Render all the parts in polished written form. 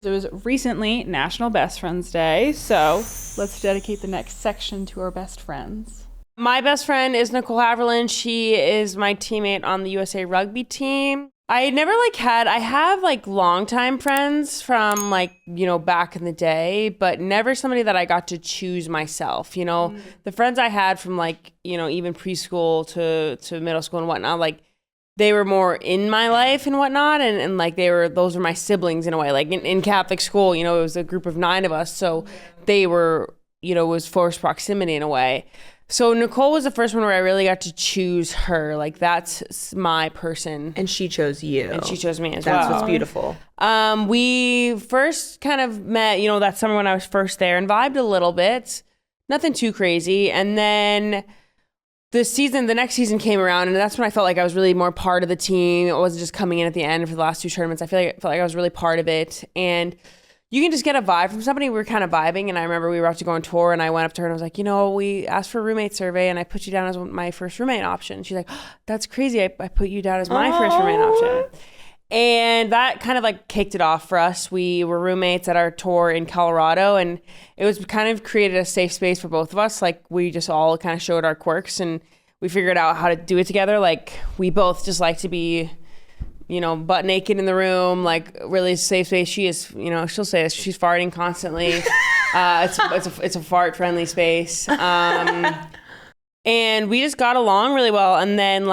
It was recently National Best Friends Day, so let's dedicate the next section to our best friends. My best friend is Nicole Heavirland. She is my teammate on the USA Rugby team. I never I have longtime friends from back in the day, but never somebody that I got to choose myself. The friends I had from even preschool to middle school and whatnot, they were more in my life and whatnot. And those were my siblings in a way, in Catholic school, it was a group of 9 of us. So they were, it was forced proximity in a way. So Nicole was the first one where I really got to choose her. That's my person. And she chose you. And she chose me as well. That's what's beautiful. We first kind of met, that summer when I was first there and vibed a little bit. Nothing too crazy. And then the next season came around, and that's when I felt like I was really more part of the team. It wasn't just coming in at the end for the last 2 tournaments. I felt like I was really part of it. And you can just get a vibe from somebody. We were kind of vibing, and I remember we were about to go on tour, and I went up to her and I was like, we asked for a roommate survey, and I put you down as my first roommate option. She's like, oh, that's crazy. I put you down as my first roommate option. And that kind of kicked it off for us. We were roommates at our tour in Colorado, and it was kind of created a safe space for both of us. We just all kind of showed our quirks, and we figured out how to do it together. We both just like to be butt naked in the room, really safe space. She is, she'll say this, she's farting constantly. It's a fart friendly space. And we just got along really well. And then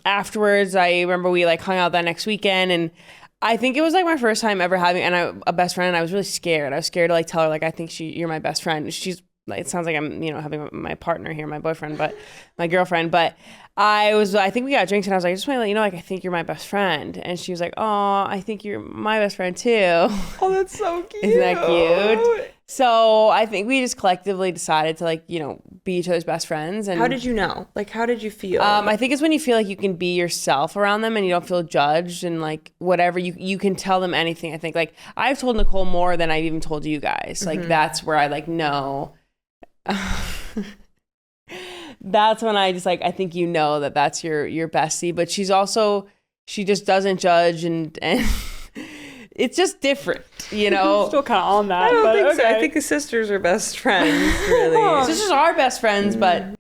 afterwards, I remember we hung out that next weekend, and I think it was my first time ever having a best friend. And I was really scared. I was scared to tell her I think you're my best friend. She's it sounds like I'm having my partner here, my boyfriend, but my girlfriend. But I think we got drinks, and I was like, I just want to let you know, I think you're my best friend. And she was like, oh, I think you're my best friend too. Oh, that's so cute. Isn't that cute? So I think we just collectively decided to be each other's best friends. And how did you know? How did you feel? I think it's when you feel like you can be yourself around them and you don't feel judged, and whatever, you can tell them anything. I think I've told Nicole more than I've even told you guys. That's where I know. That's when I just I think that's your bestie. But she just doesn't judge, and it's just different, Still kind of on that. I don't think okay. so. I think the sisters are best friends, really. Sisters are best friends, but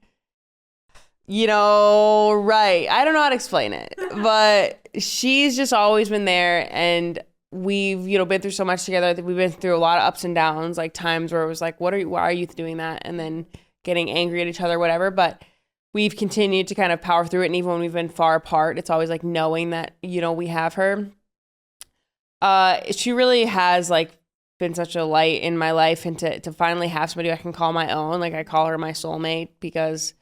right. I don't know how to explain it, but she's just always been there, and we've been through so much together. I think we've been through a lot of ups and downs, times where it was why are you doing that, and then getting angry at each other, whatever. But we've continued to kind of power through it, and even when we've been far apart, it's always knowing that we have her. She really has been such a light in my life, and to finally have somebody I can call my own. I call her my soulmate, because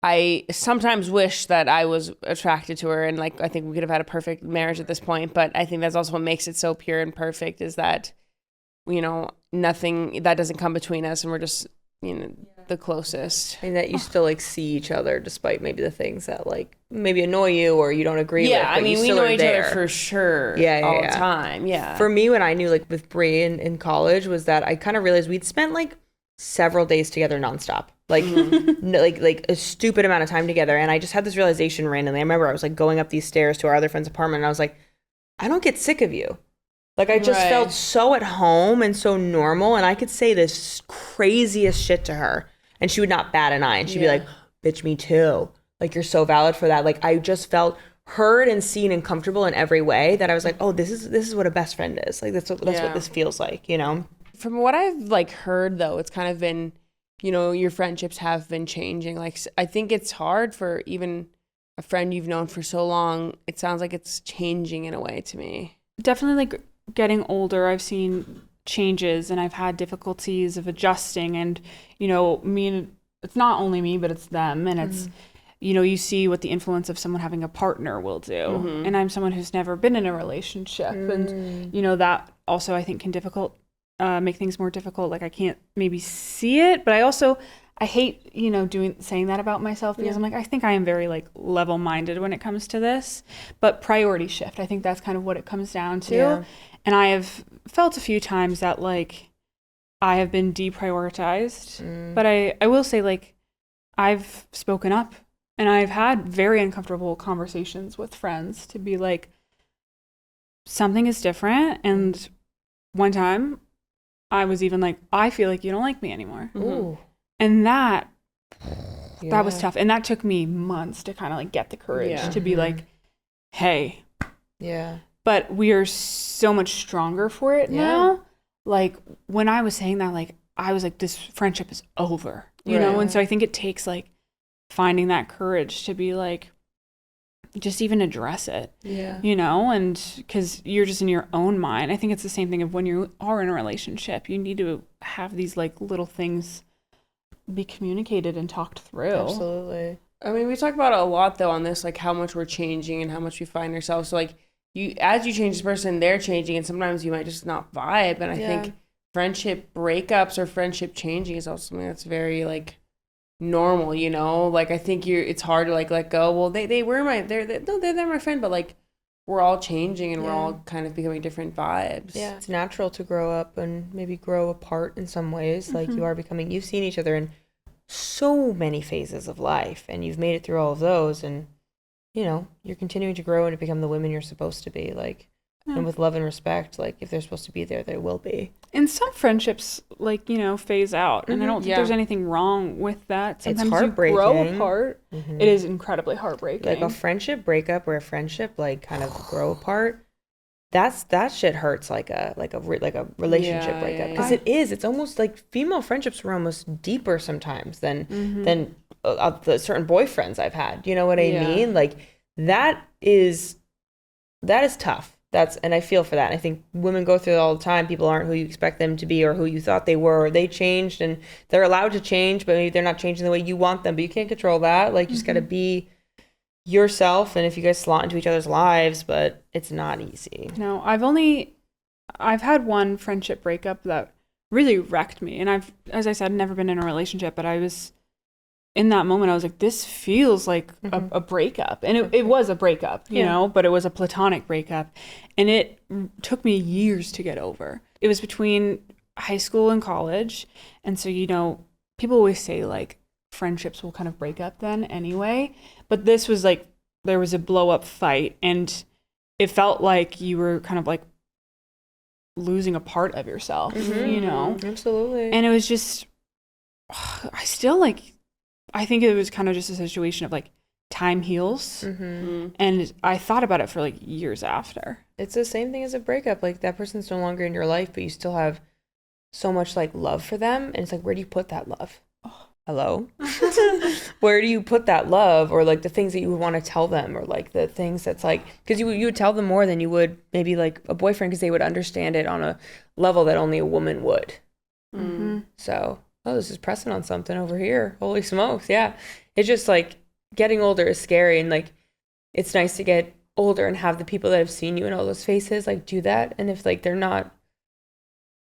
I sometimes wish that I was attracted to her, and I think we could have had a perfect marriage at this point. But I think that's also what makes it so pure and perfect, is that nothing that doesn't come between us, and we're just the closest. And that you still see each other despite maybe the things that maybe annoy you or you don't agree with. Yeah, but we know each other for sure. All the time. Yeah. For me, when I knew with Brie in college, was that I kind of realized we'd spent several days together nonstop. A stupid amount of time together. And I just had this realization randomly. I remember I was going up these stairs to our other friend's apartment, and I was like, I don't get sick of you. I just felt so at home and so normal, and I could say this craziest shit to her, and she would not bat an eye, and she'd be like, bitch, me too. You're so valid for that. I just felt heard and seen and comfortable in every way, that I was like, oh, this is what a best friend is. That's what this feels like, From what I've heard, though, it's kind of been, your friendships have been changing. I think it's hard for even a friend you've known for so long. It sounds like it's changing in a way to me. Definitely getting older, I've seen changes, and I've had difficulties of adjusting, and it's not only me, but it's them, and it's you see what the influence of someone having a partner will do, and I'm someone who's never been in a relationship, and that also I think can make things more difficult. I can't maybe see it, but I hate saying that about myself, because I'm I think I am very level-minded when it comes to this, but priority shift, I think that's kind of what it comes down to. And I have felt a few times that I have been deprioritized, but I will say I've spoken up, and I've had very uncomfortable conversations with friends to be something is different, and one time I was even like, I feel like you don't like me anymore. Ooh. And that Yeah. was tough. And that took me months to kind of like get the courage to be like, hey. Yeah. But we are so much stronger for it now. Like when I was saying that, like I was like, this friendship is over, you know? And so I think it takes like finding that courage to be like, just even address it, you know? And because you're just in your own mind. I think it's the same thing of when you are in a relationship, you need to have these like little things be communicated and talked through. Absolutely. I mean, we talk about it a lot though on this, like how much we're changing and how much we find ourselves. So like as you change this person, they're changing, and sometimes you might just not vibe. And I think friendship breakups or friendship changing is also something that's very like normal, you know? Like I think it's hard to like let go. Well, they were they're my friend, but like we're all changing and we're all kind of becoming different vibes. Yeah. It's natural to grow up and maybe grow apart in some ways. Like you've seen each other in so many phases of life, and you've made it through all of those, and you know, you're continuing to grow and to become the women you're supposed to be, like, and with love and respect, like, if they're supposed to be there, they will be. And some friendships, like, you know, phase out. And I don't think there's anything wrong with that. Sometimes it's heartbreaking. You grow apart. It is incredibly heartbreaking. Like, a friendship breakup or a friendship, like, kind of grow apart, that shit hurts like a relationship breakup. Because it's almost like female friendships were almost deeper sometimes than the certain boyfriends I've had. You know what I mean? Like, that is tough. And I feel for that. I think women go through it all the time. People aren't who you expect them to be or who you thought they were, or they changed, and they're allowed to change, but maybe they're not changing the way you want them, but you can't control that. Like, you just got to be yourself, and if you guys slot into each other's lives, but it's not easy. No, I've had one friendship breakup that really wrecked me. And I've, as I said, never been in a relationship, but I was in that moment, I was like, this feels like a breakup. And it was a breakup, you know, but it was a platonic breakup. And it took me years to get over. It was between high school and college. And so, you know, people always say like friendships will kind of break up then anyway. But this was like, there was a blow up fight, and it felt like you were kind of like losing a part of yourself, you know? Absolutely. And it was just, I think it was kind of just a situation of like time heals. And I thought about it for like years after. It's the same thing as a breakup. Like, that person's no longer in your life, but you still have so much like love for them. And it's like, where do you put that love? Hello? Where do you put that love, or like the things that you would want to tell them, or like the things that's like, because you would tell them more than you would maybe like a boyfriend, because they would understand it on a level that only a woman would. So, this is pressing on something over here. Holy smokes. Yeah. It's just like getting older is scary, and like it's nice to get older and have the people that have seen you in all those phases like do that. And if like they're not,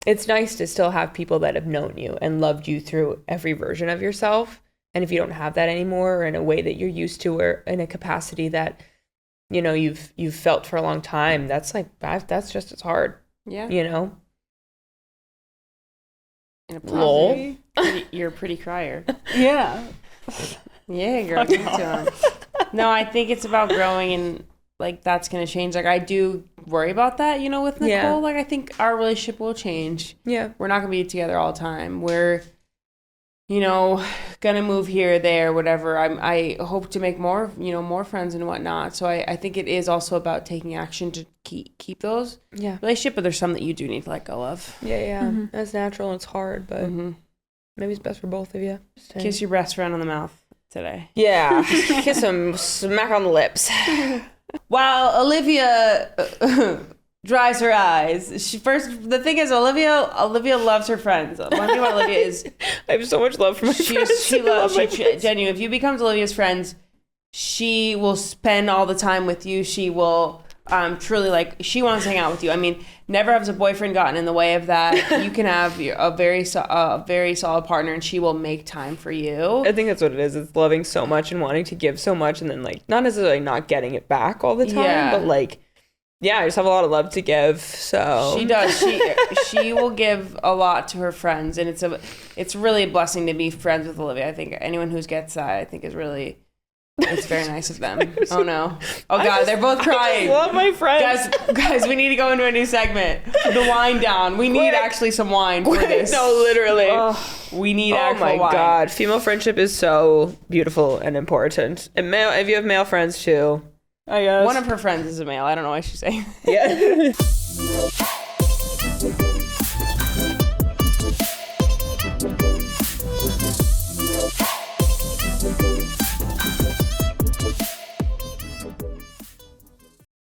it's nice to still have people that have known you and loved you through every version of yourself. And if you don't have that anymore, or in a way that you're used to, or in a capacity that, you know, you've felt for a long time, that's like, that's just as hard. Yeah. You know? Lol. You're a pretty crier. Yeah. Yeah, girl. Me too. No, I think it's about growing, and like that's gonna change. Like, I do worry about that, you know, with Nicole. Yeah. Like, I think our relationship will change. Yeah. We're not gonna be together all the time. We're, you know, gonna move here, there, whatever. I hope to make more, you know, more friends and whatnot. So I think it is also about taking action to keep those relationship, but there's some that you do need to let go of. Yeah. That's natural, and it's hard, but maybe it's best for both of you. Kiss your best friend on the mouth today. Yeah. Kiss him, smack on the lips. While Olivia dries her eyes. The thing is, Olivia loves her friends. One thing about Olivia is I have so much love for my friends. Genuine. If you become Olivia's friends, she will spend all the time with you. She will truly, like, she wants to hang out with you. I mean, never has a boyfriend gotten in the way of that. You can have a very solid partner, and she will make time for you. I think that's what it is. It's loving so much and wanting to give so much, and then like not necessarily not getting it back all the time, but like, yeah, I just have a lot of love to give. So she does. She will give a lot to her friends, and it's really a blessing to be friends with Olivia. I think anyone who gets that, I think, is really It's very nice of them. Oh no. Oh God, they're both crying. I love my friends. Guys, we need to go into a new segment. The wine down. We need actually some wine for this. No, literally. We need Oh actual my wine. God. Female friendship is so beautiful and important. And male, if you have male friends too. I guess. One of her friends is a male. I don't know why she's saying. Yeah.